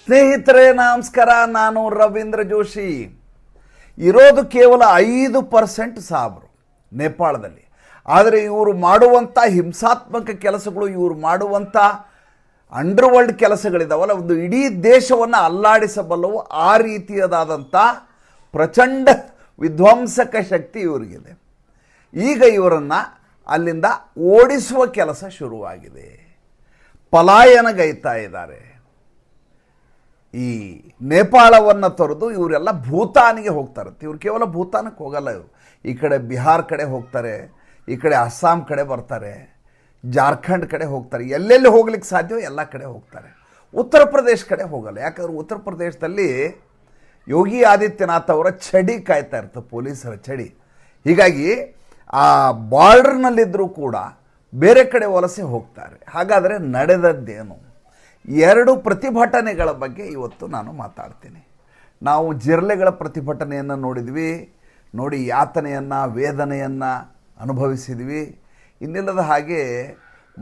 ಸ್ನೇಹಿತರೆ ನಮಸ್ಕಾರ. ನಾನು ರವೀಂದ್ರ ಜೋಶಿ. ಇರೋದು ಕೇವಲ 5% ಸಾಬ್ರು ನೇಪಾಳದಲ್ಲಿ. ಆದರೆ ಇವರು ಮಾಡುವಂಥ ಹಿಂಸಾತ್ಮಕ ಕೆಲಸಗಳು, ಇವರು ಮಾಡುವಂಥ ಅಂಡರ್ವರ್ಲ್ಡ್ ಕೆಲಸಗಳಿದಾವಲ್ಲ, ಒಂದು ಇಡೀ ದೇಶವನ್ನು ಅಲ್ಲಾಡಿಸಬಲ್ಲವು. ಆ ರೀತಿಯದಾದಂಥ ಪ್ರಚಂಡ ವಿಧ್ವಂಸಕ ಶಕ್ತಿ ಇವರಿಗಿದೆ. ಈಗ ಇವರನ್ನು ಅಲ್ಲಿಂದ ಓಡಿಸುವ ಕೆಲಸ ಶುರುವಾಗಿದೆ. ಪಲಾಯನಗೈತಾ ಇದ್ದಾರೆ. ಈ ನೇಪಾಳವನ್ನು ತೊರೆದು ಇವರೆಲ್ಲ ಭೂತಾನಿಗೆ ಹೋಗ್ತಾರೆ. ಇವರು ಕೇವಲ ಭೂತಾನಕ್ಕೆ ಹೋಗಲ್ಲ. ಇವರು ಈ ಕಡೆ ಬಿಹಾರ್ ಕಡೆ ಹೋಗ್ತಾರೆ, ಈ ಕಡೆ ಅಸ್ಸಾಂ ಕಡೆ ಬರ್ತಾರೆ, ಜಾರ್ಖಂಡ್ ಕಡೆ ಹೋಗ್ತಾರೆ. ಎಲ್ಲೆಲ್ಲಿ ಹೋಗ್ಲಿಕ್ಕೆ ಸಾಧ್ಯವೋ ಎಲ್ಲ ಕಡೆ ಹೋಗ್ತಾರೆ. ಉತ್ತರ ಪ್ರದೇಶ ಕಡೆ ಹೋಗಲ್ಲ. ಯಾಕಂದ್ರೆ ಉತ್ತರ ಪ್ರದೇಶದಲ್ಲಿ ಯೋಗಿ ಆದಿತ್ಯನಾಥ್ ಅವರ ಚಡಿ ಕಾಯ್ತಾ ಇರ್ತದೆ, ಪೊಲೀಸರ ಚಡಿ. ಹೀಗಾಗಿ ಆ ಬಾರ್ಡರ್ನಲ್ಲಿದ್ದರೂ ಕೂಡ ಬೇರೆ ಕಡೆ ವಲಸೆ ಹೋಗ್ತಾರೆ. ಹಾಗಾದರೆ ನಡೆದದ್ದೇನು? 2 ಪ್ರತಿಭಟನೆಗಳ ಬಗ್ಗೆ ಇವತ್ತು ನಾನು ಮಾತಾಡ್ತೀನಿ. ನಾವು ಜಿರಳೆಗಳ ಪ್ರತಿಭಟನೆಯನ್ನು ನೋಡಿದ್ವಿ, ನೋಡಿ ಯಾತನೆಯನ್ನು, ವೇದನೆಯನ್ನು ಅನುಭವಿಸಿದ್ವಿ. ಇನ್ನಿಲ್ಲದ ಹಾಗೆ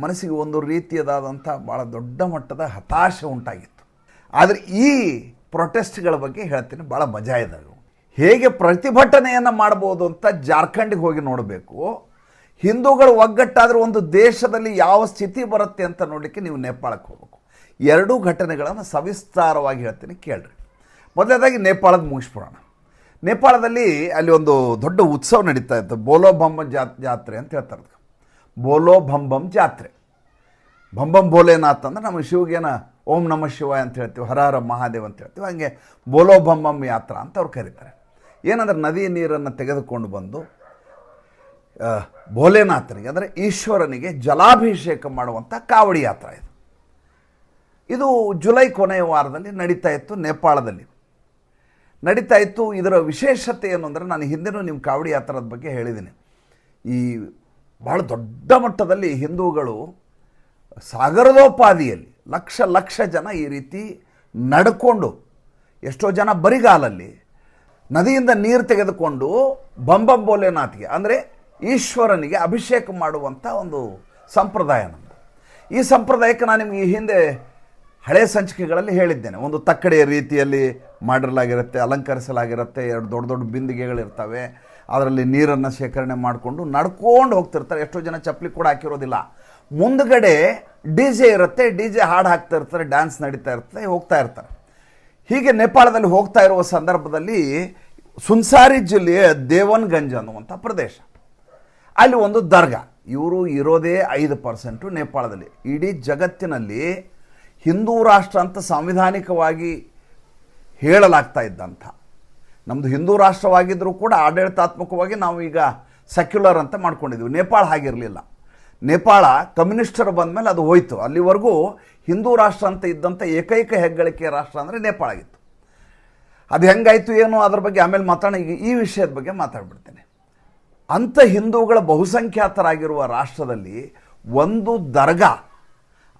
ಮನಸ್ಸಿಗೆ ಒಂದು ರೀತಿಯದಾದಂಥ ಭಾಳ ದೊಡ್ಡ ಮಟ್ಟದ ಹತಾಶೆ ಉಂಟಾಗಿತ್ತು. ಆದರೆ ಈ ಪ್ರೊಟೆಸ್ಟ್ಗಳ ಬಗ್ಗೆ ಹೇಳ್ತೀನಿ, ಭಾಳ ಮಜಾ ಇದೆ. ಹೇಗೆ ಪ್ರತಿಭಟನೆಯನ್ನು ಮಾಡ್ಬೋದು ಅಂತ ಜಾರ್ಖಂಡಿಗೆ ಹೋಗಿ ನೋಡಬೇಕು. ಹಿಂದೂಗಳು ಒಗ್ಗಟ್ಟಾದರೆ ಒಂದು ದೇಶದಲ್ಲಿ ಯಾವ ಸ್ಥಿತಿ ಬರುತ್ತೆ ಅಂತ ನೋಡಲಿಕ್ಕೆ ನೀವು ನೇಪಾಳಕ್ಕೆ ಹೋಗಬೇಕು. 2 ಘಟನೆಗಳನ್ನು ಸವಿಸ್ತಾರವಾಗಿ ಹೇಳ್ತೀನಿ, ಕೇಳ್ರಿ. ಮೊದಲನೇದಾಗಿ ನೇಪಾಳದ ಮುಗಿಸ್ಬಿಡೋಣ. ನೇಪಾಳದಲ್ಲಿ ಅಲ್ಲಿ ಒಂದು ದೊಡ್ಡ ಉತ್ಸವ ನಡೀತಾ ಇತ್ತು, ಬೋಲೋ ಬಂಬಂ ಜಾತ್ರೆ ಅಂತ ಹೇಳ್ತಾರೆ. ಬೋಲೋ ಬಂಬಂ ಜಾತ್ರೆ. ಬಂಬಂ ಭೋಲೆನಾಥ್ ಅಂದರೆ ನಮ್ಮ ಶಿವಗೇನ ಓಂ ನಮಃ ಶಿವಾಯ ಅಂತ ಹೇಳ್ತೀವಿ, ಹರ ಹರ ಮಹಾದೇವ್ ಅಂತ ಹೇಳ್ತೀವಿ. ಹಾಗೆ ಬೋಲೋ ಬಂಬಂ ಯಾತ್ರಾ ಅಂತ ಅವ್ರು ಕರೀತಾರೆ. ಏನಂದ್ರೆ ನದಿ ನೀರನ್ನು ತೆಗೆದುಕೊಂಡು ಬಂದು ಭೋಲೆನಾಥನಿಗೆ ಅಂದರೆ ಈಶ್ವರನಿಗೆ ಜಲಾಭಿಷೇಕ ಮಾಡುವಂಥ ಕಾವಡಿ ಯಾತ್ರಾ ಇದು. ಇದು ಜುಲೈ ಕೊನೆಯ ವಾರದಲ್ಲಿ ನಡೀತಾ ಇತ್ತು, ನೇಪಾಳದಲ್ಲಿ ನಡೀತಾ ಇತ್ತು. ಇದರ ವಿಶೇಷತೆ ಏನು ಅಂದರೆ, ನಾನು ಹಿಂದೆನೂ ನಿಮ್ಮ ಕಾವಡಿ ಯಾತ್ರದ ಬಗ್ಗೆ ಹೇಳಿದ್ದೀನಿ. ಈ ಭಾಳ ದೊಡ್ಡ ಮಟ್ಟದಲ್ಲಿ ಹಿಂದೂಗಳು ಸಾಗರದೋಪಾದಿಯಲ್ಲಿ ಲಕ್ಷ ಲಕ್ಷ ಜನ ಈ ರೀತಿ ನಡ್ಕೊಂಡು, ಎಷ್ಟೋ ಜನ ಬರಿಗಾಲಲ್ಲಿ ನದಿಯಿಂದ ನೀರು ತೆಗೆದುಕೊಂಡು ಬಂಬಂ ಭೋಲೆನಾಥ್ಗೆ ಅಂದರೆ ಈಶ್ವರನಿಗೆ ಅಭಿಷೇಕ ಮಾಡುವಂಥ ಒಂದು ಸಂಪ್ರದಾಯ ನಮ್ಮದು. ಈ ಸಂಪ್ರದಾಯಕ್ಕೆ ನಾನು ನಿಮಗೆ ಈ ಹಿಂದೆ ಹಳೆ ಸಂಚಿಕೆಗಳಲ್ಲಿ ಹೇಳಿದ್ದೇನೆ. ಒಂದು ತಕ್ಕಡೆಯ ರೀತಿಯಲ್ಲಿ ಮಾಡಿರಲಾಗಿರುತ್ತೆ, ಅಲಂಕರಿಸಲಾಗಿರುತ್ತೆ, 2 ದೊಡ್ಡ ದೊಡ್ಡ ಬಿಂದಿಗೆಗಳಿರ್ತವೆ. ಅದರಲ್ಲಿ ನೀರನ್ನು ಶೇಖರಣೆ ಮಾಡಿಕೊಂಡು ನಡ್ಕೊಂಡು ಹೋಗ್ತಿರ್ತಾರೆ. ಎಷ್ಟೋ ಜನ ಚಪ್ಪಲಿ ಕೂಡ ಹಾಕಿರೋದಿಲ್ಲ. ಮುಂದುಗಡೆ DJ ಇರುತ್ತೆ, DJ ಹಾಡು ಹಾಕ್ತಾ ಇರ್ತಾರೆ, ಡ್ಯಾನ್ಸ್ ನಡೀತಾ ಇರ್ತದೆ, ಹೋಗ್ತಾ ಇರ್ತಾರೆ. ಹೀಗೆ ನೇಪಾಳದಲ್ಲಿ ಹೋಗ್ತಾ ಇರುವ ಸಂದರ್ಭದಲ್ಲಿ ಸುನ್ಸಾರಿ ಜಿಲ್ಲೆಯ ದೇವನ್ಗಂಜ್ ಅನ್ನುವಂಥ ಪ್ರದೇಶ, ಅಲ್ಲಿ ಒಂದು ದರ್ಗಾ. ಇವರು ಇರೋದೇ 5% ನೇಪಾಳದಲ್ಲಿ. ಇಡೀ ಜಗತ್ತಿನಲ್ಲಿ ಹಿಂದೂ ರಾಷ್ಟ್ರ ಅಂತ ಸಾಂವಿಧಾನಿಕವಾಗಿ ಹೇಳಲಾಗ್ತಾ ಇದ್ದಂಥ, ನಮ್ಮದು ಹಿಂದೂ ರಾಷ್ಟ್ರವಾಗಿದ್ದರೂ ಕೂಡ ಆಡಳಿತಾತ್ಮಕವಾಗಿ ನಾವು ಈಗ ಸೆಕ್ಯುಲರ್ ಅಂತ ಮಾಡ್ಕೊಂಡಿದ್ವಿ. ನೇಪಾಳ ಹಾಗಿರಲಿಲ್ಲ. ನೇಪಾಳ ಕಮ್ಯುನಿಸ್ಟರು ಬಂದ ಮೇಲೆ ಅದು ಹೋಯಿತು. ಅಲ್ಲಿವರೆಗೂ ಹಿಂದೂ ರಾಷ್ಟ್ರ ಅಂತ ಇದ್ದಂಥ ಏಕೈಕ ಹೆಗ್ಗಳಿಕೆಯ ರಾಷ್ಟ್ರ ಅಂದರೆ ನೇಪಾಳ ಆಗಿತ್ತು. ಅದು ಹೆಂಗಾಯಿತು ಏನು ಅದ್ರ ಬಗ್ಗೆ ಆಮೇಲೆ ಮಾತಾಡೋಣ. ಈಗ ಈ ವಿಷಯದ ಬಗ್ಗೆ ಮಾತಾಡ್ಬಿಡ್ತೇನೆ. ಅಂಥ ಹಿಂದೂಗಳ ಬಹುಸಂಖ್ಯಾತರಾಗಿರುವ ರಾಷ್ಟ್ರದಲ್ಲಿ ಒಂದು ದರ್ಗಾ,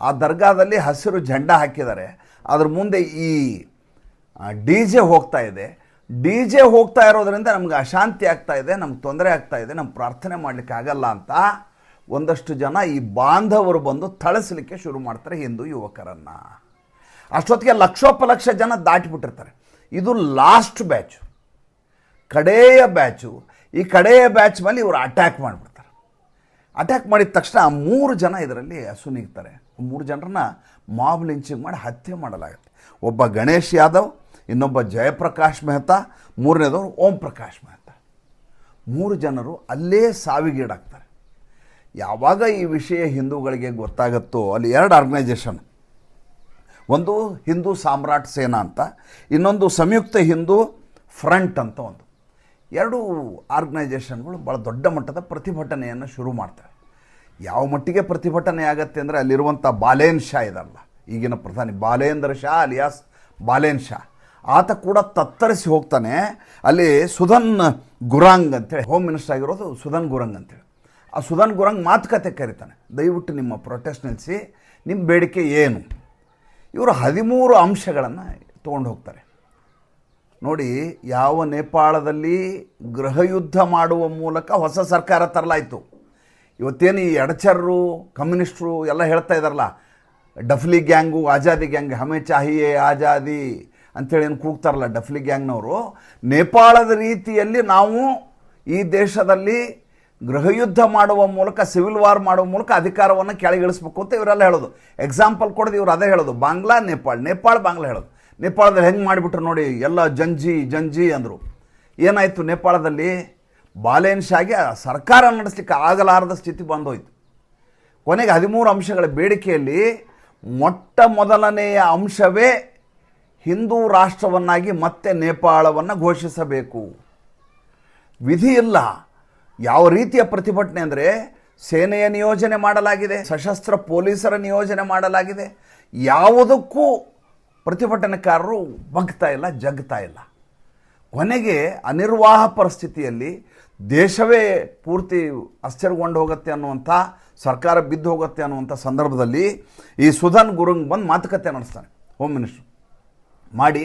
ಆ ದರ್ಗಾದಲ್ಲಿ ಹಸಿರು ಜೆಂಡಾ ಹಾಕಿದ್ದಾರೆ. ಅದ್ರ ಮುಂದೆ ಈ DJ ಹೋಗ್ತಾ ಇದೆ. DJ ಹೋಗ್ತಾ ಇರೋದ್ರಿಂದ ನಮ್ಗೆ ಅಶಾಂತಿ ಆಗ್ತಾ ಇದೆ, ನಮ್ಗೆ ತೊಂದರೆ ಆಗ್ತಾ ಇದೆ, ನಮ್ಗೆ ಪ್ರಾರ್ಥನೆ ಮಾಡಲಿಕ್ಕೆ ಆಗಲ್ಲ ಅಂತ ಒಂದಷ್ಟು ಜನ ಈ ಬಾಂಧವರು ಬಂದು ಥಳಿಸಲಿಕ್ಕೆ ಶುರು ಮಾಡ್ತಾರೆ ಹಿಂದೂ ಯುವಕರನ್ನು. ಅಷ್ಟೊತ್ತಿಗೆ ಲಕ್ಷೋಪಲಕ್ಷ ಜನ ದಾಟಿಬಿಟ್ಟಿರ್ತಾರೆ. ಇದು ಲಾಸ್ಟ್ ಬ್ಯಾಚು, ಕಡೆಯ ಬ್ಯಾಚು. ಈ ಕಡೆಯ ಬ್ಯಾಚ್ ಮೇಲೆ ಇವರು ಅಟ್ಯಾಕ್ ಮಾಡಿಬಿಡ್ತಾರೆ. ಅಟ್ಯಾಕ್ ಮಾಡಿದ ತಕ್ಷಣ 3 ಜನ ಇದರಲ್ಲಿ ಅಸುನೀಗ್ತಾರೆ. 3 ಜನರನ್ನ ಮಾಬ್ ಲಿಂಚಿಂಗ್ ಮಾಡಿ ಹತ್ಯೆ ಮಾಡಲಾಗುತ್ತೆ. ಒಬ್ಬ ಗಣೇಶ್ ಯಾದವ್, ಇನ್ನೊಬ್ಬ ಜಯಪ್ರಕಾಶ್ ಮೆಹ್ತಾ, 3ನೇದವರು ಓಂ ಪ್ರಕಾಶ್ ಮೆಹ್ತಾ. 3 ಜನರು ಅಲ್ಲೇ ಸಾವಿಗೀಡಾಗ್ತಾರೆ. ಯಾವಾಗ ಈ ವಿಷಯ ಹಿಂದೂಗಳಿಗೆ ಗೊತ್ತಾಗುತ್ತೋ, ಅಲ್ಲಿ 2 ಆರ್ಗನೈಜೇಷನ್, ಒಂದು ಹಿಂದೂ ಸಾಮ್ರಾಟ್ ಸೇನಾ ಅಂತ, ಇನ್ನೊಂದು ಸಂಯುಕ್ತ ಹಿಂದೂ ಫ್ರಂಟ್ ಅಂತ ಒಂದು, 2 ಆರ್ಗನೈಜೇಷನ್ಗಳು ಭಾಳ ದೊಡ್ಡ ಮಟ್ಟದ ಪ್ರತಿಭಟನೆಯನ್ನು ಶುರು ಮಾಡ್ತಾರೆ. ಯಾವ ಮಟ್ಟಿಗೆ ಪ್ರತಿಭಟನೆ ಆಗತ್ತೆ ಅಂದರೆ, ಅಲ್ಲಿರುವಂಥ ಬಾಲೇನ್ ಶಾ ಇದಲ್ಲ, ಈಗಿನ ಪ್ರಧಾನಿ ಬಾಲೇಂದ್ರ ಶಾ ಅಲಿಯಾಸ್ ಬಾಲೇನ್ ಶಾ, ಆತ ಕೂಡ ತತ್ತರಿಸಿ ಹೋಗ್ತಾನೆ. ಅಲ್ಲಿ ಸುಧನ್ ಗುರಾಂಗ್ ಅಂತೇಳಿ ಹೋಮ್ ಮಿನಿಸ್ಟರ್ ಆಗಿರೋದು ಸುಧನ್ ಗುರಂಗ್ ಅಂತೇಳಿ, ಆ ಸುಧನ್ ಗುರಂಗ್ ಮಾತುಕತೆ ಕರೀತಾನೆ. ದಯವಿಟ್ಟು ನಿಮ್ಮ ಪ್ರೊಟೆಸ್ಟ್ ನಿಲ್ಲಿಸಿ, ನಿಮ್ಮ ಬೇಡಿಕೆ ಏನು? ಇವರು 13 ಅಂಶಗಳನ್ನು ತೊಗೊಂಡು ಹೋಗ್ತಾರೆ. ನೋಡಿ, ಯಾವ ನೇಪಾಳದಲ್ಲಿ ಗೃಹಯುದ್ಧ ಮಾಡುವ ಮೂಲಕ ಹೊಸ ಸರ್ಕಾರ ತರಲಾಯಿತು. ಇವತ್ತೇನು ಈ ಎಡಚರರು, ಕಮ್ಯುನಿಸ್ಟರು ಎಲ್ಲ ಹೇಳ್ತಾ ಇದ್ದಾರಲ್ಲ, ಡಫ್ಲಿ ಗ್ಯಾಂಗು ಆಜಾದಿ ಗ್ಯಾಂಗ್ ಹಮೇ ಚಾಹಿಯೇ ಆಜಾದಿ ಅಂಥೇಳಿ ಏನು ಕೂಗ್ತಾರಲ್ಲ ಡಫ್ಲಿ ಗ್ಯಾಂಗ್ನವರು, ನೇಪಾಳದ ರೀತಿಯಲ್ಲಿ ನಾವು ಈ ದೇಶದಲ್ಲಿ ಗೃಹಯುದ್ಧ ಮಾಡುವ ಮೂಲಕ, ಸಿವಿಲ್ ವಾರ್ ಮಾಡುವ ಮೂಲಕ ಅಧಿಕಾರವನ್ನು ಕೆಳಗಿಳಿಸ್ಬೇಕು ಅಂತ ಇವರೆಲ್ಲ ಹೇಳೋದು. ಎಕ್ಸಾಂಪಲ್ ಕೊಡೋದು ಇವರು ಅದೇ ಹೇಳೋದು, ಬಾಂಗ್ಲಾ ನೇಪಾಳ ಬಾಂಗ್ಲಾ ಹೇಳೋದು. ನೇಪಾಳದಲ್ಲಿ ಹೆಂಗೆ ಮಾಡಿಬಿಟ್ರು ನೋಡಿ, ಎಲ್ಲ ಜಂಜಿ ಅಂದರು. ಏನಾಯಿತು ನೇಪಾಳದಲ್ಲಿ? ಬಾಲೇನ್ ಶಾಗೆ ಸರ್ಕಾರ ನಡೆಸಲಿಕ್ಕೆ ಆಗಲಾರದ ಸ್ಥಿತಿ ಬಂದೋಯ್ತು. ಕೊನೆಗೆ 13 ಅಂಶಗಳ ಬೇಡಿಕೆಯಲ್ಲಿ ಮೊಟ್ಟ ಮೊದಲನೆಯ ಅಂಶವೇ ಹಿಂದೂ ರಾಷ್ಟ್ರವನ್ನಾಗಿ ಮತ್ತೆ ನೇಪಾಳವನ್ನು ಘೋಷಿಸಬೇಕು. ವಿಧಿ ಇಲ್ಲ. ಯಾವ ರೀತಿಯ ಪ್ರತಿಭಟನೆ ಅಂದರೆ, ಸೇನೆಯ ನಿಯೋಜನೆ ಮಾಡಲಾಗಿದೆ, ಸಶಸ್ತ್ರ ಪೊಲೀಸರ ನಿಯೋಜನೆ ಮಾಡಲಾಗಿದೆ. ಯಾವುದಕ್ಕೂ ಪ್ರತಿಭಟನೆಕಾರರು ಬಗ್ತಾ ಇಲ್ಲ, ಜಗ್ತಾ ಇಲ್ಲ. ಕೊನೆಗೆ ಅನಿರ್ವಾಹ ಪರಿಸ್ಥಿತಿಯಲ್ಲಿ ದೇಶವೇ ಪೂರ್ತಿ ಅಸ್ಥಿರಗೊಂಡು ಹೋಗುತ್ತೆ ಅನ್ನುವಂಥ, ಸರ್ಕಾರ ಬಿದ್ದು ಹೋಗುತ್ತೆ ಅನ್ನುವಂಥ ಸಂದರ್ಭದಲ್ಲಿ ಈ ಸುಧನ್ ಗುರುಂಗ್ ಬಂದು ಮಾತುಕತೆ ನಡೆಸ್ತಾನೆ ಹೋಮ್ ಮಿನಿಸ್ಟ್ರು ಮಾಡಿ,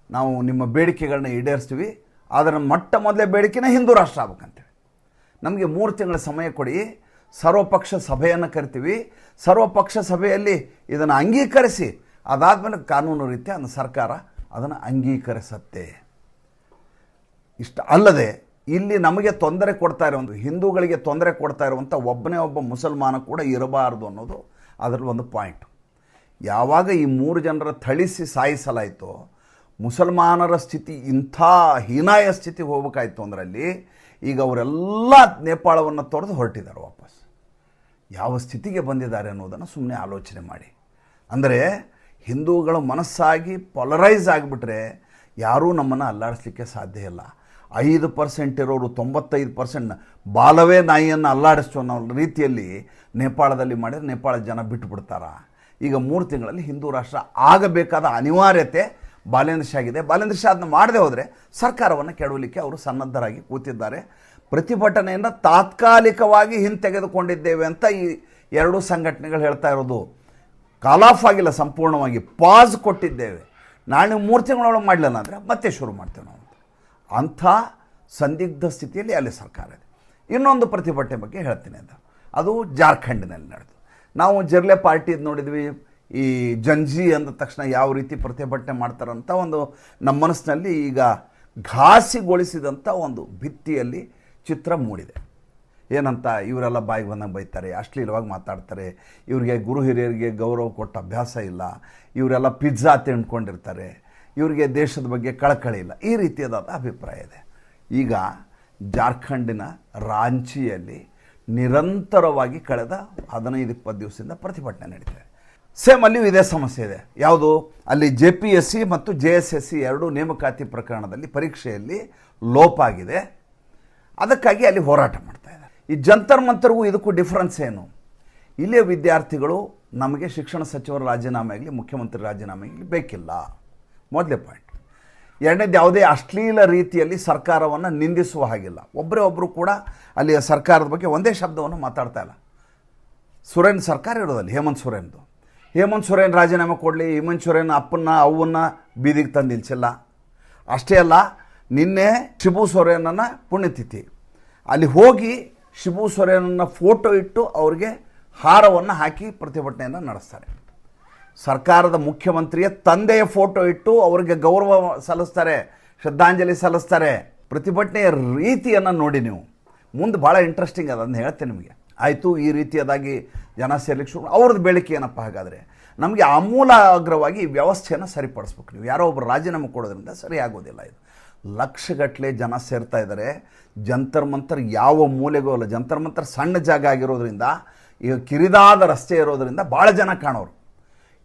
ನಾವು ನಿಮ್ಮ ಬೇಡಿಕೆಗಳನ್ನ ಈಡೇರಿಸ್ತೀವಿ, ಆದರೆ ಮೊಟ್ಟ ಮೊದಲೇ ಬೇಡಿಕೆನ ಹಿಂದೂ ರಾಷ್ಟ್ರ ಆಗ್ಬೇಕಂತೇಳಿ. ನಮಗೆ 3 ತಿಂಗಳ ಸಮಯ ಕೊಡಿ, ಸರ್ವಪಕ್ಷ ಸಭೆಯನ್ನು ಕರಿತೀವಿ, ಸರ್ವಪಕ್ಷ ಸಭೆಯಲ್ಲಿ ಇದನ್ನು ಅಂಗೀಕರಿಸಿ, ಅದಾದಮೇಲೆ ಕಾನೂನು ರೀತಿಯ ಸರ್ಕಾರ ಅದನ್ನು ಅಂಗೀಕರಿಸುತ್ತೆ. ಇಷ್ಟ ಅಲ್ಲದೆ ಇಲ್ಲಿ ನಮಗೆ ತೊಂದರೆ ಕೊಡ್ತಾ ಇರುವಂಥ, ಹಿಂದೂಗಳಿಗೆ ತೊಂದರೆ ಕೊಡ್ತಾ ಇರುವಂಥ ಒಬ್ಬನೇ ಒಬ್ಬ ಮುಸಲ್ಮಾನ ಕೂಡ ಇರಬಾರ್ದು ಅನ್ನೋದು ಅದರಲ್ಲಿ ಒಂದು ಪಾಯಿಂಟ್. ಯಾವಾಗ ಈ 3 ಜನರ ಥಳಿಸಿ ಸಾಯಿಸಲಾಯಿತೋ, ಮುಸಲ್ಮಾನರ ಸ್ಥಿತಿ ಇಂಥ ಹೀನಾಯ ಸ್ಥಿತಿಗೆ ಹೋಗ್ಬೇಕಾಯ್ತು ಅಂದ್ರಲ್ಲಿ ಈಗ ಅವರೆಲ್ಲ ನೇಪಾಳವನ್ನು ತೊರೆದು ಹೊರಟಿದ್ದಾರೆ ವಾಪಸ್. ಯಾವ ಸ್ಥಿತಿಗೆ ಬಂದಿದ್ದಾರೆ ಅನ್ನೋದನ್ನು ಸುಮ್ಮನೆ ಆಲೋಚನೆ ಮಾಡಿ. ಅಂದರೆ ಹಿಂದೂಗಳ ಮನಸ್ಸಾಗಿ ಪೊಲರೈಸ್ ಆಗಿಬಿಟ್ರೆ ಯಾರೂ ನಮ್ಮನ್ನು ಅಲ್ಲಾಡಿಸ್ಲಿಕ್ಕೆ ಸಾಧ್ಯ ಇಲ್ಲ. 5% ಇರೋರು 95% ಬಾಲವೇ ನಾಯಿಯನ್ನು ಅಲ್ಲಾಡಿಸೋ ಅನ್ನೋ ರೀತಿಯಲ್ಲಿ ನೇಪಾಳದಲ್ಲಿ ಮಾಡಿದರೆ ನೇಪಾಳದ ಜನ ಬಿಟ್ಟುಬಿಡ್ತಾರ. ಈಗ 3 ತಿಂಗಳಲ್ಲಿ ಹಿಂದೂ ರಾಷ್ಟ್ರ ಆಗಬೇಕಾದ ಅನಿವಾರ್ಯತೆ ಬಾಲೇಂದ್ರ ಶಾ ಆಗಿದೆ. ಬಾಲೇಂದ್ರ ಶಾ ಅದನ್ನು ಮಾಡದೆ ಹೋದರೆ ಸರ್ಕಾರವನ್ನು ಕೆಡವಲಿಕ್ಕೆ ಅವರು ಸನ್ನದ್ಧರಾಗಿ ಕೂತಿದ್ದಾರೆ. ಪ್ರತಿಭಟನೆಯನ್ನು ತಾತ್ಕಾಲಿಕವಾಗಿ ಹಿಂತೆಗೆದುಕೊಂಡಿದ್ದೇವೆ ಅಂತ ಈ 2 ಸಂಘಟನೆಗಳು ಹೇಳ್ತಾ ಇರೋದು. ಕಾಲ್ ಆಫ್ ಆಗಿಲ್ಲ, ಸಂಪೂರ್ಣವಾಗಿ ಪಾಸ್ ಕೊಟ್ಟಿದ್ದೇವೆ. ನಾಳೆ 3 ತಿಂಗಳೊಳಗೆ ಮಾಡಲಿಲ್ಲ ಅಂದರೆ ಮತ್ತೆ ಶುರು ಮಾಡ್ತೇವೆ ನಾವು. ಅಂಥ ಸಂದಿಗ್ಧ ಸ್ಥಿತಿಯಲ್ಲಿ ಅಲ್ಲಿ ಸರ್ಕಾರ ಇದೆ. ಇನ್ನೊಂದು ಪ್ರತಿಭಟನೆ ಬಗ್ಗೆ ಹೇಳ್ತೀನಿ ಅದು ಜಾರ್ಖಂಡ್ನಲ್ಲಿ ನಡೆದು. ನಾವು ಜರ್ಲೆ ಪಾರ್ಟಿದು ನೋಡಿದ್ವಿ. ಈ ಜಂಜಿ ಅಂದ ತಕ್ಷಣ ಯಾವ ರೀತಿ ಪ್ರತಿಭಟನೆ ಮಾಡ್ತಾರಂತ ಒಂದು ನಮ್ಮ ಮನಸ್ಸಿನಲ್ಲಿ ಈಗ ಘಾಸಿಗೊಳಿಸಿದಂಥ ಒಂದು ಭಿತ್ತಿಯಲ್ಲಿ ಚಿತ್ರ ಮೂಡಿದೆ. ಏನಂತ, ಇವರೆಲ್ಲ ಬಾಯಿಗೆ ಬಂದಂಗೆ ಬೈತಾರೆ, ಅಶ್ಲೀಲವಾಗಿ ಮಾತಾಡ್ತಾರೆ, ಇವರಿಗೆ ಗುರು ಹಿರಿಯರಿಗೆ ಗೌರವ ಕೊಟ್ಟ ಅಭ್ಯಾಸ ಇಲ್ಲ, ಇವರೆಲ್ಲ ಪಿಜ್ಜಾ ತಿಂಡ್ಕೊಂಡಿರ್ತಾರೆ, ಇವರಿಗೆ ದೇಶದ ಬಗ್ಗೆ ಕಳಕಳಿ ಇಲ್ಲ, ಈ ರೀತಿಯಾದ ಅಭಿಪ್ರಾಯ ಇದೆ. ಈಗ ಜಾರ್ಖಂಡಿನ ರಾಂಚಿಯಲ್ಲಿ ನಿರಂತರವಾಗಿ ಕಳೆದ 15-20 ದಿವಸದಿಂದ ಪ್ರತಿಭಟನೆ ನಡೀತಿದೆ. ಸೇಮ್ ಅಲ್ಲಿಯೂ ಇದೇ ಸಮಸ್ಯೆ ಇದೆ. ಯಾವುದು? ಅಲ್ಲಿ JPSC ಮತ್ತು JSSC 2 ನೇಮಕಾತಿ ಪ್ರಕರಣದಲ್ಲಿ ಪರೀಕ್ಷೆಯಲ್ಲಿ ಲೋಪ ಆಗಿದೆ. ಅದಕ್ಕಾಗಿ ಅಲ್ಲಿ ಹೋರಾಟ ಮಾಡ್ತಾ ಇದ್ದಾರೆ. ಈ ಜಂತರ್ ಮಂತರ್ಗೂ ಇದಕ್ಕೂ ಡಿಫ್ರೆನ್ಸ್ ಏನು? ಇಲ್ಲಿಯ ವಿದ್ಯಾರ್ಥಿಗಳು ನಮಗೆ ಶಿಕ್ಷಣ ಸಚಿವರ ರಾಜೀನಾಮೆ ಆಗಲಿ, ಮುಖ್ಯಮಂತ್ರಿ ರಾಜೀನಾಮೆ ಆಗಲಿ ಬೇಕಿಲ್ಲ, ಮೊದಲೇ ಪಾಯಿಂಟ್. ಎರಡನೇದು, ಯಾವುದೇ ಅಶ್ಲೀಲ ರೀತಿಯಲ್ಲಿ ಸರ್ಕಾರವನ್ನು ನಿಂದಿಸುವ ಹಾಗಿಲ್ಲ. ಒಬ್ಬರು ಕೂಡ ಅಲ್ಲಿಯ ಸರ್ಕಾರದ ಬಗ್ಗೆ ಒಂದೇ ಶಬ್ದವನ್ನು ಮಾತಾಡ್ತಾ ಇಲ್ಲ. ಸೊರೇನ್ ಸರ್ಕಾರ ಇರೋದಲ್ಲಿ ಹೇಮಂತ್ ಸೊರೇನ್ ರಾಜೀನಾಮೆ ಕೊಡಲಿ, ಹೇಮಂತ್ ಸೊರೇನ್ ಅಪ್ಪನ್ನ ಅವ್ವನ್ನ ಬೀದಿಗೆ ತಂದು ನಿಲ್ಲಿಸಿಲ್ಲ. ಅಷ್ಟೇ ಅಲ್ಲ, ನಿನ್ನೆ ಶಿಬು ಸೊರೇನನ್ನ ಪುಣ್ಯತಿಥಿ, ಅಲ್ಲಿ ಹೋಗಿ ಶಿಬು ಸೊರೇನನ್ನ ಫೋಟೋ ಇಟ್ಟು ಅವ್ರಿಗೆ ಹಾರವನ್ನು ಹಾಕಿ ಪ್ರತಿಭಟನೆಯನ್ನು ನಡೆಸ್ತಾರೆ. ಸರ್ಕಾರದ ಮುಖ್ಯಮಂತ್ರಿಯ ತಂದೆಯ ಫೋಟೋ ಇಟ್ಟು ಅವರಿಗೆ ಗೌರವ ಸಲ್ಲಿಸ್ತಾರೆ, ಶ್ರದ್ಧಾಂಜಲಿ ಸಲ್ಲಿಸ್ತಾರೆ. ಪ್ರತಿಭಟನೆಯ ರೀತಿಯನ್ನು ನೋಡಿ ನೀವು. ಮುಂದೆ ಭಾಳ ಇಂಟ್ರೆಸ್ಟಿಂಗ್ ಅದನ್ನು ಹೇಳ್ತೇನೆ ನಿಮಗೆ. ಆಯಿತು, ಈ ರೀತಿಯಾದಾಗಿ ಜನ ಸೇರ್ಲಿಕ್ಕೆ ಶುರು. ಅವ್ರದ್ದು ಬೇಡಿಕೆ ಏನಪ್ಪ ಹಾಗಾದರೆ, ನಮಗೆ ಆಮೂಲಾಗ್ರವಾಗಿ ಈ ವ್ಯವಸ್ಥೆಯನ್ನು ಸರಿಪಡಿಸ್ಬೇಕು. ನೀವು ಯಾರೋ ಒಬ್ಬರು ರಾಜೀನಾಮೆ ಕೊಡೋದ್ರಿಂದ ಸರಿ ಆಗೋದಿಲ್ಲ. ಇದು ಲಕ್ಷಗಟ್ಟಲೆ ಜನ ಸೇರ್ತಾ ಇದ್ದಾರೆ. ಜಂತರ್ ಮಂತರ್ ಯಾವ ಮೂಲೆಗೂ ಅಲ್ಲ. ಜಂತರ್ ಮಂತರ್ ಸಣ್ಣ ಜಾಗ ಆಗಿರೋದ್ರಿಂದ, ಈಗ ಕಿರಿದಾದ ರಸ್ತೆ ಇರೋದ್ರಿಂದ ಭಾಳ ಜನ ಕಾಣೋರು.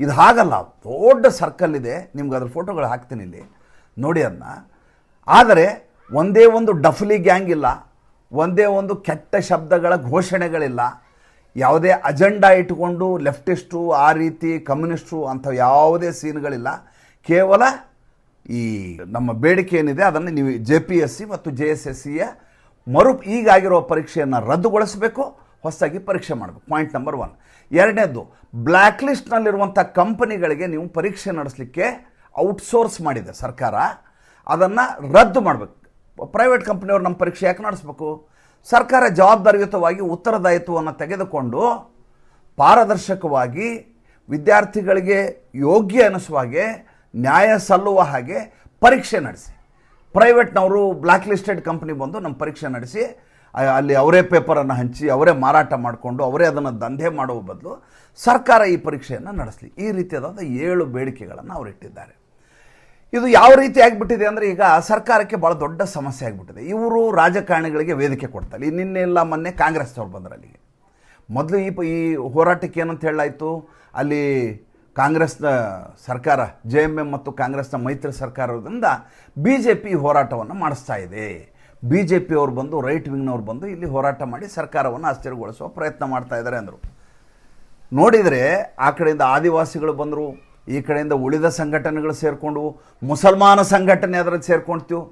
ಇದು ಹಾಗಲ್ಲ, ದೊಡ್ಡ ಸರ್ಕಲ್ ಇದೆ. ನಿಮ್ಗೆ ಅದ್ರ ಫೋಟೋಗಳು ಹಾಕ್ತೀನಿ ಇಲ್ಲಿ ನೋಡಿ ಅದನ್ನ. ಆದರೆ ಒಂದೇ ಒಂದು ಡಫ್ಲಿ ಗ್ಯಾಂಗ್ ಇಲ್ಲ, ಒಂದೇ ಒಂದು ಕೆಟ್ಟ ಶಬ್ದಗಳ ಘೋಷಣೆಗಳಿಲ್ಲ, ಯಾವುದೇ ಅಜೆಂಡಾ ಇಟ್ಟುಕೊಂಡು ಲೆಫ್ಟಿಸ್ಟು ಆ ರೀತಿ ಕಮ್ಯುನಿಸ್ಟರು ಅಂಥ ಯಾವುದೇ ಸೀನ್ಗಳಿಲ್ಲ. ಕೇವಲ ಈ ನಮ್ಮ ಬೇಡಿಕೆ ಏನಿದೆ ಅದನ್ನು ನೀವು JPSC ಮತ್ತು JSSCಯ ಈಗಾಗಿರೋ ಪರೀಕ್ಷೆಯನ್ನು ರದ್ದುಗೊಳಿಸಬೇಕು, ಹೊಸದಾಗಿ ಪರೀಕ್ಷೆ ಮಾಡಬೇಕು. Point number 1. ಎರಡನೇದು, ಬ್ಲ್ಯಾಕ್ ಲಿಸ್ಟ್ನಲ್ಲಿರುವಂಥ ಕಂಪನಿಗಳಿಗೆ ನೀವು ಪರೀಕ್ಷೆ ನಡೆಸಲಿಕ್ಕೆ ಔಟ್ಸೋರ್ಸ್ ಮಾಡಿದೆ ಸರ್ಕಾರ, ಅದನ್ನು ರದ್ದು ಮಾಡಬೇಕು. ಪ್ರೈವೇಟ್ ಕಂಪ್ನಿಯವ್ರು ನಮ್ಮ ಪರೀಕ್ಷೆ ಯಾಕೆ ನಡೆಸಬೇಕು? ಸರ್ಕಾರ ಜವಾಬ್ದಾರಿಯುತವಾಗಿ ಉತ್ತರದಾಯಿತ್ವವನ್ನು ತೆಗೆದುಕೊಂಡು ಪಾರದರ್ಶಕವಾಗಿ ವಿದ್ಯಾರ್ಥಿಗಳಿಗೆ ಯೋಗ್ಯ ಅನಿಸುವ ಹಾಗೆ ನ್ಯಾಯ ಸಲ್ಲುವ ಹಾಗೆ ಪರೀಕ್ಷೆ ನಡೆಸಿ. ಪ್ರೈವೇಟ್ನವರು ಬ್ಲ್ಯಾಕ್ ಲಿಸ್ಟೆಡ್ ಕಂಪ್ನಿ ಬಂದು ನಮ್ಮ ಪರೀಕ್ಷೆ ನಡೆಸಿ ಅಲ್ಲಿ ಅವರೇ ಪೇಪರನ್ನು ಹಂಚಿ ಅವರೇ ಮಾರಾಟ ಮಾಡಿಕೊಂಡು ಅವರೇ ಅದನ್ನು ದಂಧೆ ಮಾಡುವ ಬದಲು ಸರ್ಕಾರ ಈ ಪರೀಕ್ಷೆಯನ್ನು ನಡೆಸಲಿ. ಈ ರೀತಿಯಾದ 7 ಬೇಡಿಕೆಗಳನ್ನು ಅವರು ಇಟ್ಟಿದ್ದಾರೆ. ಇದು ಯಾವ ರೀತಿ ಆಗಿಬಿಟ್ಟಿದೆ ಅಂದರೆ ಈಗ ಸರ್ಕಾರಕ್ಕೆ ಭಾಳ ದೊಡ್ಡ ಸಮಸ್ಯೆ ಆಗಿಬಿಟ್ಟಿದೆ. ಇವರು ರಾಜಕಾರಣಿಗಳಿಗೆ ವೇದಿಕೆ ಕೊಡ್ತಾರೆ. ನಿನ್ನೆಲ್ಲ ಮೊನ್ನೆ ಕಾಂಗ್ರೆಸ್ನವ್ರು ಬಂದರು ಅಲ್ಲಿಗೆ. ಮೊದಲು ಈ ಹೋರಾಟಕ್ಕೆ ಏನಂತ ಹೇಳಾಯಿತು, ಅಲ್ಲಿ ಕಾಂಗ್ರೆಸ್ನ ಸರ್ಕಾರ JMM ಮತ್ತು ಕಾಂಗ್ರೆಸ್ನ ಮೈತ್ರಿ ಸರ್ಕಾರದಿಂದ BJP ಹೋರಾಟವನ್ನು ಮಾಡಿಸ್ತಾ ಇದೆ. BJP ಅವರು ಬಂದು ರೈಟ್ ವಿಂಗ್ನವ್ರು ಬಂದು ಇಲ್ಲಿ ಹೋರಾಟ ಮಾಡಿ ಸರ್ಕಾರವನ್ನು ಅಸ್ಥಿರಗೊಳಿಸುವ ಪ್ರಯತ್ನ ಮಾಡ್ತಾ ಇದ್ದಾರೆ ಅಂದರು. ನೋಡಿದರೆ ಆ ಕಡೆಯಿಂದ ಆದಿವಾಸಿಗಳು ಬಂದರು, ಈ ಕಡೆಯಿಂದ ಉಳಿದ ಸಂಘಟನೆಗಳು ಸೇರಿಕೊಂಡು, ಮುಸಲ್ಮಾನ ಸಂಘಟನೆ ಅದರಲ್ಲಿ ಸೇರ್ಕೊಳ್ತೀವಿ,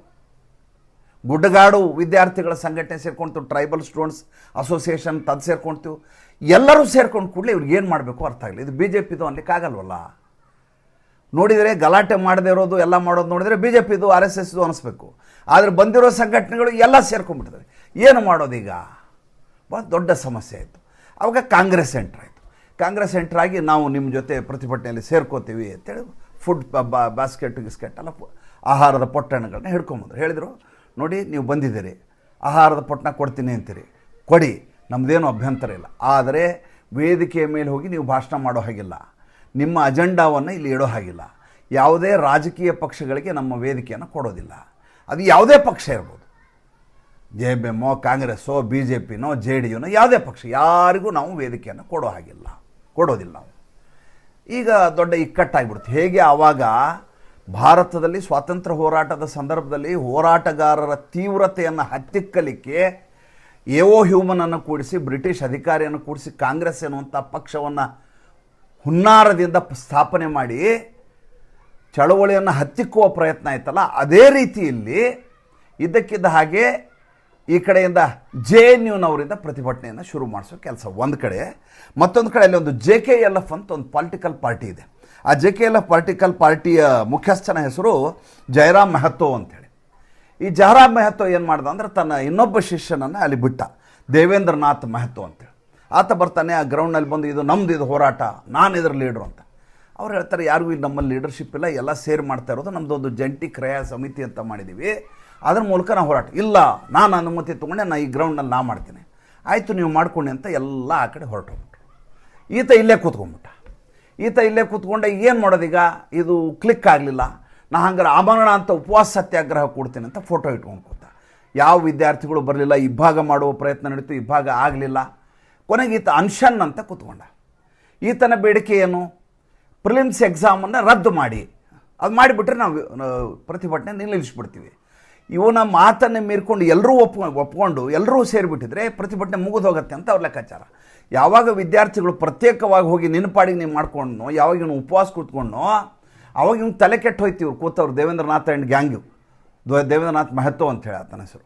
ಗುಡ್ಡಗಾಡು ವಿದ್ಯಾರ್ಥಿಗಳ ಸಂಘಟನೆ ಸೇರ್ಕೊಳ್ತೀವಿ, ಟ್ರೈಬಲ್ ಸ್ಟೂಡೆಂಟ್ಸ್ ಅಸೋಸಿಯೇಷನ್ ಅದು ಸೇರ್ಕೊಳ್ತೀವಿ. ಎಲ್ಲರೂ ಸೇರ್ಕೊಂಡು ಕೂಡಲೇ ಇವ್ರಿಗೆ ಏನು ಮಾಡಬೇಕು ಅರ್ಥ ಆಗಲಿ. ಇದು BJPದು ಅನ್ಲಿಕ್ಕಾಗಲ್ವಲ್ಲ. ನೋಡಿದರೆ ಗಲಾಟೆ ಮಾಡದೇ ಇರೋದು ಎಲ್ಲ ಮಾಡೋದು ನೋಡಿದರೆ BJPದು RSSದು ಅನಿಸ್ಬೇಕು. ಆದರೆ ಬಂದಿರೋ ಸಂಘಟನೆಗಳು ಎಲ್ಲ ಸೇರ್ಕೊಂಡ್ಬಿಟ್ಟಿದ್ದಾರೆ. ಏನು ಮಾಡೋದೀಗ? ಭಾಳ ದೊಡ್ಡ ಸಮಸ್ಯೆ ಆಯಿತು. ಆವಾಗ ಕಾಂಗ್ರೆಸ್ ಎಂಟ್ರಾಯಿತು. ಕಾಂಗ್ರೆಸ್ ಎಂಟ್ರಾಗಿ ನಾವು ನಿಮ್ಮ ಜೊತೆ ಪ್ರತಿಭಟನೆಯಲ್ಲಿ ಸೇರ್ಕೋತೀವಿ ಅಂತೇಳಿ ಫುಡ್ ಬಾಸ್ಕೆಟ್ ಗಿಸ್ಕೆಟ್ ಎಲ್ಲ ಆಹಾರದ ಪೊಟ್ಟಣಗಳನ್ನ ಹಿಡ್ಕೊಂಬಂದ್ರು. ಹೇಳಿದರು, ನೋಡಿ ನೀವು ಬಂದಿದ್ದೀರಿ, ಆಹಾರದ ಪೊಟ್ಟಣ ಕೊಡ್ತೀನಿ ಅಂತೀರಿ, ಕೊಡಿ, ನಮ್ಮದೇನು ಅಭ್ಯಂತರ ಇಲ್ಲ. ಆದರೆ ವೇದಿಕೆಯ ಮೇಲೆ ಹೋಗಿ ನೀವು ಭಾಷಣ ಮಾಡೋ ಹಾಗಿಲ್ಲ, ನಿಮ್ಮ ಅಜೆಂಡಾವನ್ನು ಇಲ್ಲಿ ಇಡೋ ಹಾಗಿಲ್ಲ. ಯಾವುದೇ ರಾಜಕೀಯ ಪಕ್ಷಗಳಿಗೆ ನಮ್ಮ ವೇದಿಕೆಯನ್ನು ಕೊಡೋದಿಲ್ಲ. ಅದು ಯಾವುದೇ ಪಕ್ಷ ಇರ್ಬೋದು, JMM, ಕಾಂಗ್ರೆಸ್ಸೋ, BJPನೋ, JDUನೋ, ಯಾವುದೇ ಪಕ್ಷ, ಯಾರಿಗೂ ನಾವು ವೇದಿಕೆಯನ್ನು ಕೊಡೋದಿಲ್ಲ ನಾವು. ಈಗ ದೊಡ್ಡ ಇಕ್ಕಟ್ಟಾಗಿಬಿಡುತ್ತೆ. ಹೇಗೆ ಆವಾಗ ಭಾರತದಲ್ಲಿ ಸ್ವಾತಂತ್ರ್ಯ ಹೋರಾಟದ ಸಂದರ್ಭದಲ್ಲಿ ಹೋರಾಟಗಾರರ ತೀವ್ರತೆಯನ್ನು ಹತ್ತಿಕ್ಕಲಿಕ್ಕೆ ಹ್ಯೂಮನನ್ನು ಕೂಡಿಸಿ, ಬ್ರಿಟಿಷ್ ಅಧಿಕಾರಿಯನ್ನು ಕೂಡಿಸಿ ಕಾಂಗ್ರೆಸ್ ಎನ್ನುವಂಥ ಪಕ್ಷವನ್ನು ಹುನ್ನಾರದಿಂದ ಸ್ಥಾಪನೆ ಮಾಡಿ ಚಳವಳಿಯನ್ನು ಹತ್ತಿಕ್ಕುವ ಪ್ರಯತ್ನ ಆಯ್ತಲ್ಲ, ಅದೇ ರೀತಿಯಲ್ಲಿ ಇದ್ದಕ್ಕಿದ್ದ ಹಾಗೆ ಈ ಕಡೆಯಿಂದ JNUನವರಿಂದ ಪ್ರತಿಭಟನೆಯನ್ನು ಶುರು ಮಾಡಿಸೋ ಕೆಲಸ ಒಂದು ಕಡೆ. ಮತ್ತೊಂದು ಕಡೆ ಅಲ್ಲಿ ಒಂದು JKLF ಅಂತ ಒಂದು ಪೊಲಿಟಿಕಲ್ ಪಾರ್ಟಿ ಇದೆ. ಆ JKLF ಪೊಲಿಟಿಕಲ್ ಪಾರ್ಟಿಯ ಮುಖ್ಯಸ್ಥನ ಹೆಸರು ಜಯರಾಮ್ ಮೆಹತೋ ಅಂಥೇಳಿ. ಈ ಜಯರಾಮ್ ಮೆಹತೋ ಏನು ಮಾಡ್ದ ಅಂದರೆ ತನ್ನ ಇನ್ನೊಬ್ಬ ಶಿಷ್ಯನನ್ನು ಅಲ್ಲಿ ಬಿಟ್ಟ, ದೇವೇಂದ್ರನಾಥ್ ಮೆಹತೋ ಅಂತೇಳಿ. ಆತ ಬರ್ತಾನೆ ಆ ಗ್ರೌಂಡ್ನಲ್ಲಿ ಬಂದು, ಇದು ನಮ್ಮದು, ಇದು ಹೋರಾಟ, ನಾನು ಇದರ ಲೀಡ್ರು ಅಂತ. ಅವ್ರು ಹೇಳ್ತಾರೆ, ಯಾರಿಗೂ ಇಲ್ಲಿ ನಮ್ಮಲ್ಲಿ ಲೀಡರ್ಶಿಪ್ ಇಲ್ಲ, ಎಲ್ಲ ಸೇರಿ ಮಾಡ್ತಾ ಇರೋದು, ನಮ್ಮದೊಂದು ಜಂಟಿ ಕ್ರಿಯಾ ಸಮಿತಿ ಅಂತ ಮಾಡಿದ್ದೀವಿ, ಅದ್ರ ಮೂಲಕ ನಾವು ಹೋರಾಟ ಇಲ್ಲ, ನಾನು ಅನುಮತಿ ತೊಗೊಂಡೆ, ನಾನು ಈ ಗ್ರೌಂಡ್ನಲ್ಲಿ ನಾ ಮಾಡ್ತೀನಿ. ಆಯಿತು, ನೀವು ಮಾಡ್ಕೊಂಡೆ ಅಂತ ಎಲ್ಲ ಆ ಕಡೆ ಹೊರಟೋಗ್ಬಿಟ್ರು. ಈತ ಇಲ್ಲೇ ಕೂತ್ಕೊಂಡೆ ಏನು ಮಾಡೋದೀಗ, ಇದು ಕ್ಲಿಕ್ ಆಗಲಿಲ್ಲ. ನಾ ಹಂಗಾರೆ ಆಮರಣ ಅಂತ ಉಪವಾಸ ಸತ್ಯಾಗ್ರಹ ಕೊಡ್ತೀನಿ ಅಂತ ಫೋಟೋ ಇಟ್ಕೊಂಡು ಕೂತ. ಯಾವ ವಿದ್ಯಾರ್ಥಿಗಳು ಬರಲಿಲ್ಲ, ಇಬ್ಬಾಗ ಮಾಡುವ ಪ್ರಯತ್ನ ನಡೀತು, ಇಬ್ಬಾಗ ಆಗಲಿಲ್ಲ. ಕೊನೆಗೆ ಈತ ಅನ್ಷನ್ ಅಂತ ಕೂತ್ಕೊಂಡ. ಈತನ ಬೇಡಿಕೆ ಏನು, ಪ್ರಿಲಿಮ್ಸ್ ಎಕ್ಸಾಮನ್ನು ರದ್ದು ಮಾಡಿ, ಅದು ಮಾಡಿಬಿಟ್ರೆ ನಾವು ಪ್ರತಿಭಟನೆ ನಿಲ್ಲಿಸ್ಬಿಡ್ತೀವಿ. ಇವನ ಮಾತನ್ನು ಮೀರ್ಕೊಂಡು ಎಲ್ಲರೂ ಒಪ್ಕೊಂಡು ಎಲ್ಲರೂ ಸೇರಿಬಿಟ್ಟಿದ್ರೆ ಪ್ರತಿಭಟನೆ ಮುಗಿದು ಹೋಗುತ್ತೆ ಅಂತ ಅವ್ರ ಲೆಕ್ಕಾಚಾರ. ಯಾವಾಗ ವಿದ್ಯಾರ್ಥಿಗಳು ಪ್ರತ್ಯೇಕವಾಗಿ ಹೋಗಿ ನಿನ್ನ ಪಾಡಿಗೆ ನೀವು ಮಾಡ್ಕೊಂಡು, ಯಾವಾಗ ಇವನು ಉಪವಾಸ ಕೂತ್ಕೊಂಡು, ಅವಾಗ ಇವ್ನು ತಲೆ ಕೆಟ್ಟು ಹೋಯ್ತು. ಇವ್ರು ಕೂತವ್ರು ದೇವೇಂದ್ರನಾಥ್ ಆ್ಯಂಡ್ ಗ್ಯಾಂಗು, ದೇವೇಂದ್ರನಾಥ್ ಮೆಹತೋ ಅಂತೇಳಿ ಆತನ ಹೆಸರು.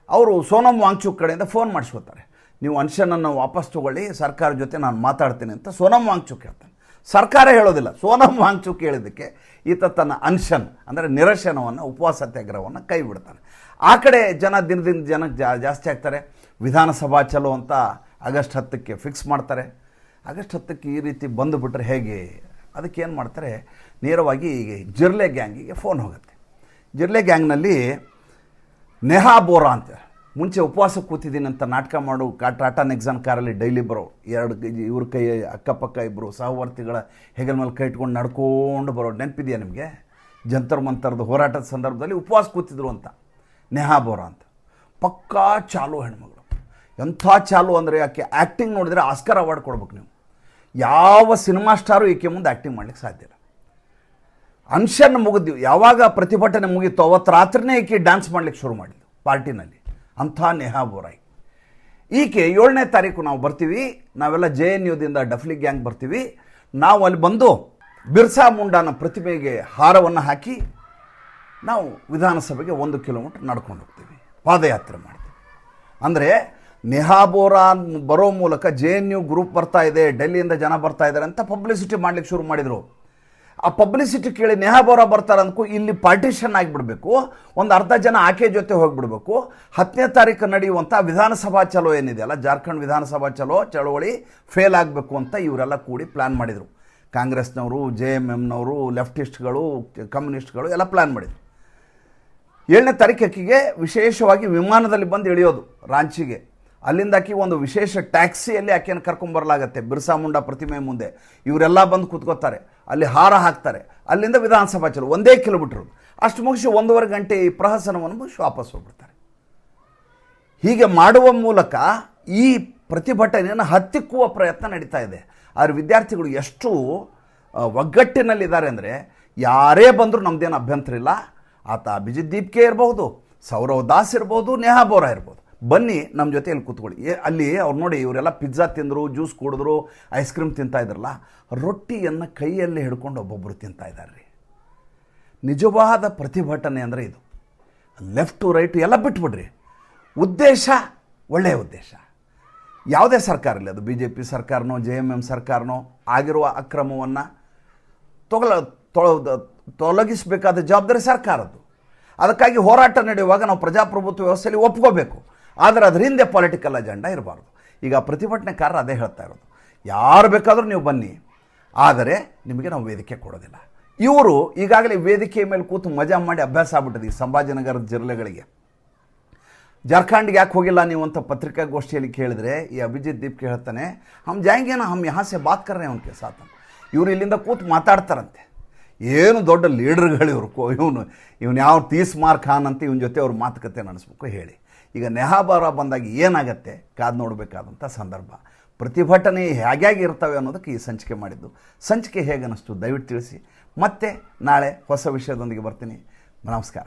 ಅವರು ಸೋನಮ್ ವಾಂಗ್ಚುಕ್ ಕಡೆಯಿಂದ ಫೋನ್ ಮಾಡಿಸ್ಕೊತಾರೆ, ನೀವು ಅನ್ಷನನ್ನು ವಾಪಸ್ ತೊಗೊಳ್ಳಿ, ಸರ್ಕಾರ ಜೊತೆ ನಾನು ಮಾತಾಡ್ತೀನಿ ಅಂತ ಸೋನಮ್ ವಾಂಗ್ಚುಕ್ ಹೇಳ್ತಾನೆ. ಸರ್ಕಾರ ಹೇಳೋದಿಲ್ಲ, ಸೋನಮ್ ವಾಂಗ್ಚುಕ್ ಹೇಳಿದ್ದಕ್ಕೆ ಈತ ತನ್ನ ಅನ್ಷನ್ ಅಂದರೆ ನಿರಶನವನ್ನು, ಉಪವಾಸ ಸತ್ಯಾಗ್ರಹವನ್ನು ಕೈ ಬಿಡ್ತಾನೆ. ಆ ಕಡೆ ದಿನದಿಂದ ಜನಕ್ಕೆ ಜಾಸ್ತಿ ಆಗ್ತಾರೆ. ವಿಧಾನಸಭಾ ಚಲೋ ಅಂತ ಆಗಸ್ಟ್ 10ಕ್ಕೆ ಫಿಕ್ಸ್ ಮಾಡ್ತಾರೆ. ಆಗಸ್ಟ್ 10ಕ್ಕೆ ಈ ರೀತಿ ಬಂದುಬಿಟ್ರೆ ಹೇಗೆ, ಅದಕ್ಕೆ ಏನು ಮಾಡ್ತಾರೆ, ನೇರವಾಗಿ ಜಿರ್ಲೆ ಗ್ಯಾಂಗಿಗೆ ಫೋನ್ ಹೋಗುತ್ತೆ. ಜಿರ್ಲೆ ಗ್ಯಾಂಗ್ನಲ್ಲಿ ನೆಹಾ ಬೋರಾ ಅಂತ, ಮುಂಚೆ ಉಪವಾಸ ಕೂತಿದ್ದೀನಿ ಅಂತ ನಾಟಕ ಮಾಡು ಟಾಟಾ ನೆಕ್ಸಾನ್ ಕಾರಲ್ಲಿ ಡೈಲಿ ಬರೋ, ಇವ್ರ ಕೈ ಅಕ್ಕಪಕ್ಕ ಇಬ್ಬರು ಸಹವರ್ತಿಗಳ ಹೆಗಲ ಮೇಲೆ ಕೈ ಇಟ್ಕೊಂಡು ನಡ್ಕೊಂಡು ಬರೋ, ನೆನಪಿದೆಯಾ ನಿಮಗೆ? ಜಂತರ್ ಮಂತರ್ದು ಹೋರಾಟದ ಸಂದರ್ಭದಲ್ಲಿ ಉಪವಾಸ ಕೂತಿದ್ರು ಅಂತ. ನೆಹಾ ಬೋರಾ ಅಂತ ಪಕ್ಕಾ ಚಾಲು ಹೆಣ್ಮಗಳು. ಎಂಥ ಚಾಲು ಅಂದರೆ ಆಕೆ ಆ್ಯಕ್ಟಿಂಗ್ ನೋಡಿದರೆ ಆಸ್ಕರ್ ಅವಾರ್ಡ್ ಕೊಡ್ಬೇಕು ನೀವು. ಯಾವ ಸಿನಿಮಾ ಸ್ಟಾರು ಈಕೆ ಮುಂದೆ ಆ್ಯಕ್ಟಿಂಗ್ ಮಾಡ್ಲಿಕ್ಕೆ ಸಾಧ್ಯ ಇಲ್ಲ. ಅನ್ಷನ್ ಮುಗಿದ್ವಿ, ಯಾವಾಗ ಪ್ರತಿಭಟನೆ ಮುಗೀತು ಅವತ್ತು ರಾತ್ರಿನೇ ಈಕೆ ಡ್ಯಾನ್ಸ್ ಮಾಡ್ಲಿಕ್ಕೆ ಶುರು ಮಾಡಿದ್ದು ಪಾರ್ಟಿನಲ್ಲಿ. ಅಂಥ ನೆಹಾ ಬೋರಾಯ್ ಈಕೆ 7ನೇ ತಾರೀಕು ನಾವು ಬರ್ತೀವಿ, ನಾವೆಲ್ಲ JNUದಿಂದ ಡಫ್ಲಿ ಗ್ಯಾಂಗ್ ಬರ್ತೀವಿ, ನಾವು ಅಲ್ಲಿ ಬಂದು ಬಿರ್ಸಾ ಮುಂಡಾನ ಪ್ರತಿಮೆಗೆ ಹಾರವನ್ನು ಹಾಕಿ ನಾವು ವಿಧಾನಸಭೆಗೆ 1 ಕಿಲೋಮೀಟರ್ ನಡ್ಕೊಂಡು ಹೋಗ್ತೀವಿ, ಪಾದಯಾತ್ರೆ ಮಾಡ್ತೀವಿ. ಅಂದರೆ ನೆಹಾ ಬೋರಾ ಬರೋ ಮೂಲಕ JNU ಗ್ರೂಪ್ ಬರ್ತಾ ಇದೆ, ಡೆಲ್ಲಿಯಿಂದ ಜನ ಬರ್ತಾ ಇದ್ದಾರೆ ಅಂತ ಪಬ್ಲಿಸಿಟಿ ಮಾಡ್ಲಿಕ್ಕೆ ಶುರು ಮಾಡಿದರು. ಆ ಪಬ್ಲಿಸಿಟಿ ಕೇಳಿ ನೆಹಾ ಬೋರಾ ಬರ್ತಾರೆ ಅಂದ್ಕೂ ಇಲ್ಲಿ ಪಾರ್ಟಿಷನ್ ಆಗಿಬಿಡಬೇಕು, ಒಂದು ಅರ್ಧ ಜನ ಆಕೆ ಜೊತೆ ಹೋಗಿಬಿಡ್ಬೇಕು. 10ನೇ ತಾರೀಕು ನಡೆಯುವಂಥ ವಿಧಾನಸಭಾ ಚಲೋ ಏನಿದೆಯಲ್ಲ, ಜಾರ್ಖಂಡ್ ವಿಧಾನಸಭಾ ಚಲೋವಳಿ ಫೇಲ್ ಆಗಬೇಕು ಅಂತ ಇವರೆಲ್ಲ ಕೂಡಿ ಪ್ಲ್ಯಾನ್ ಮಾಡಿದರು. ಕಾಂಗ್ರೆಸ್ನವರು, JMMನವರು, ಲೆಫ್ಟಿಸ್ಟ್ಗಳು, ಕಮ್ಯುನಿಸ್ಟ್ಗಳು ಎಲ್ಲ ಪ್ಲ್ಯಾನ್ ಮಾಡಿದ್ರು. 7ನೇ ತಾರೀಕಿಗೆ ವಿಶೇಷವಾಗಿ ವಿಮಾನದಲ್ಲಿ ಬಂದು ಇಳಿಯೋದು ರಾಂಚಿಗೆ. ಅಲ್ಲಿಂದ ಆಕೆ ಒಂದು ವಿಶೇಷ ಟ್ಯಾಕ್ಸಿಯಲ್ಲಿ ಆಕೆಯನ್ನು ಕರ್ಕೊಂಬರಲಾಗತ್ತೆ ಬಿರ್ಸಾ ಮುಂಡಾ ಪ್ರತಿಮೆ ಮುಂದೆ. ಇವರೆಲ್ಲ ಬಂದು ಕೂತ್ಕೋತಾರೆ, ಅಲ್ಲಿ ಹಾರ ಹಾಕ್ತಾರೆ. ಅಲ್ಲಿಂದ ವಿಧಾನಸಭಾ ಚಲೋ 1 ಕಿಲೋಮೀಟ್ರ್. ಅಷ್ಟು ಮುಗಿಸಿ 1.5 ಗಂಟೆ ಈ ಪ್ರಹಸನವನ್ನು ಮುಗಿಸಿ ವಾಪಸ್ ಹೋಗ್ಬಿಡ್ತಾರೆ. ಹೀಗೆ ಮಾಡುವ ಮೂಲಕ ಈ ಪ್ರತಿಭಟನೆಯನ್ನು ಹತ್ತಿಕ್ಕುವ ಪ್ರಯತ್ನ ನಡೀತಾ ಇದೆ. ಆದರೆ ವಿದ್ಯಾರ್ಥಿಗಳು ಎಷ್ಟು ಒಗ್ಗಟ್ಟಿನಲ್ಲಿದ್ದಾರೆ ಅಂದರೆ, ಯಾರೇ ಬಂದರೂ ನಮ್ಮದೇನು ಅಭ್ಯಂತರ ಇಲ್ಲ. ಆತ ಅಭಿಜಿತ್ ದೀಪ್ಕೆ ಇರ್ಬೋದು, ಸೌರವ್ ದಾಸ್ ಇರ್ಬೋದು, ನೇಹಾ ಬೋರಾ ಇರ್ಬೋದು, ಬನ್ನಿ ನಮ್ಮ ಜೊತೆಯಲ್ಲಿ ಕೂತ್ಕೊಳ್ಳಿ. ಅಲ್ಲಿ ಅವ್ರು ನೋಡಿ, ಇವರೆಲ್ಲ ಪಿಜ್ಜಾ ತಿಂದರು, ಜ್ಯೂಸ್ ಕುಡಿದ್ರು, ಐಸ್ ಕ್ರೀಮ್ ತಿಂತಾ ಇದ್ರಲ್ಲ, ರೊಟ್ಟಿಯನ್ನು ಕೈಯಲ್ಲಿ ಹಿಡ್ಕೊಂಡು ಒಬ್ಬೊಬ್ಬರು ತಿಂತಾ ಇದ್ದಾರೆ ರೀ. ನಿಜವಾದ ಪ್ರತಿಭಟನೆ ಅಂದರೆ ಇದು. ಲೆಫ್ಟ್ ಟು ರೈಟ್ ಎಲ್ಲ ಬಿಟ್ಬಿಡ್ರಿ. ಉದ್ದೇಶ ಒಳ್ಳೆಯ ಉದ್ದೇಶ. ಯಾವುದೇ ಸರ್ಕಾರ ಇಲ್ಲ, ಅದು BJP ಸರ್ಕಾರನೋ JMM ಸರ್ಕಾರನೋ, ಆಗಿರುವ ಅಕ್ರಮವನ್ನು ತೊಲಗಿಸಬೇಕಾದ ಜವಾಬ್ದಾರಿ ಸರ್ಕಾರದ್ದು. ಅದಕ್ಕಾಗಿ ಹೋರಾಟ ನಡೆಯುವಾಗ ನಾವು ಪ್ರಜಾಪ್ರಭುತ್ವ ವ್ಯವಸ್ಥೆಯಲ್ಲಿ ಒಪ್ಕೋಬೇಕು. ಆದರೆ ಅದರ ಹಿಂದೆ ಪೊಲಿಟಿಕಲ್ ಅಜೆಂಡಾ ಇರಬಾರ್ದು. ಈಗ ಪ್ರತಿಭಟನೆಕಾರರು ಅದೇ ಹೇಳ್ತಾ ಇರೋದು, ಯಾರು ಬೇಕಾದರೂ ನೀವು ಬನ್ನಿ, ಆದರೆ ನಿಮಗೆ ನಾವು ವೇದಿಕೆ ಕೊಡೋದಿಲ್ಲ. ಇವರು ಈಗಾಗಲೇ ವೇದಿಕೆಯ ಮೇಲೆ ಕೂತು ಮಜಾ ಮಾಡಿ ಅಭ್ಯಾಸ ಆಗ್ಬಿಟ್ಟಿದೆ ಈ ಸಂಭಾಜಿನಗರದ ಜಿಲ್ಲೆಗಳಿಗೆ. ಜಾರ್ಖಂಡ್ಗೆ ಯಾಕೆ ಹೋಗಿಲ್ಲ ನೀವು ಅಂತ ಪತ್ರಿಕಾಗೋಷ್ಠಿಯಲ್ಲಿ ಕೇಳಿದ್ರೆ ಈ ಅಭಿಜಿತ್ ದೀಪ್ಕೆ ಹೇಳ್ತಾನೆ, ಹಮ್ ಜಾಯಂಗೆ ನಾ, ಹಮ್ ಯಹಾ ಸೆ ಬಾತ್ ಕರ್ ರಹೇ ಹೈ ಉನ್ಕೆ ಸಾಥ್. ಇವರು ಇಲ್ಲಿಂದ ಕೂತು ಮಾತಾಡ್ತಾರಂತೆ. ಏನು ದೊಡ್ಡ ಲೀಡರ್ಗಳು ಇವರು. ಇವನು ಯಾವ ತೀಸ್ಮಾರ್ ಖಾನ್ ಅಂತ ಇವನ ಜೊತೆ ಅವ್ರ ಮಾತುಕತೆ ನಡೆಸ್ಬೇಕು ಹೇಳಿ. ಈಗ ನೇಹಾ ಬೋರಾ ಬಂದಾಗ ಏನಾಗತ್ತೆ ಕಾದು ನೋಡಬೇಕಾದಂಥ ಸಂದರ್ಭ. ಪ್ರತಿಭಟನೆ ಹೇಗಾಗಿ ಇರ್ತವೆ ಅನ್ನೋದಕ್ಕೆ ಈ ಸಂಚಿಕೆ ಮಾಡಿದ್ದು. ಸಂಚಿಕೆ ಹೇಗೆ ಅನ್ನಿಸ್ತು ದಯವಿಟ್ಟು ತಿಳಿಸಿ. ಮತ್ತೆ ನಾಳೆ ಹೊಸ ವಿಷಯದೊಂದಿಗೆ ಬರ್ತೀನಿ. ನಮಸ್ಕಾರ.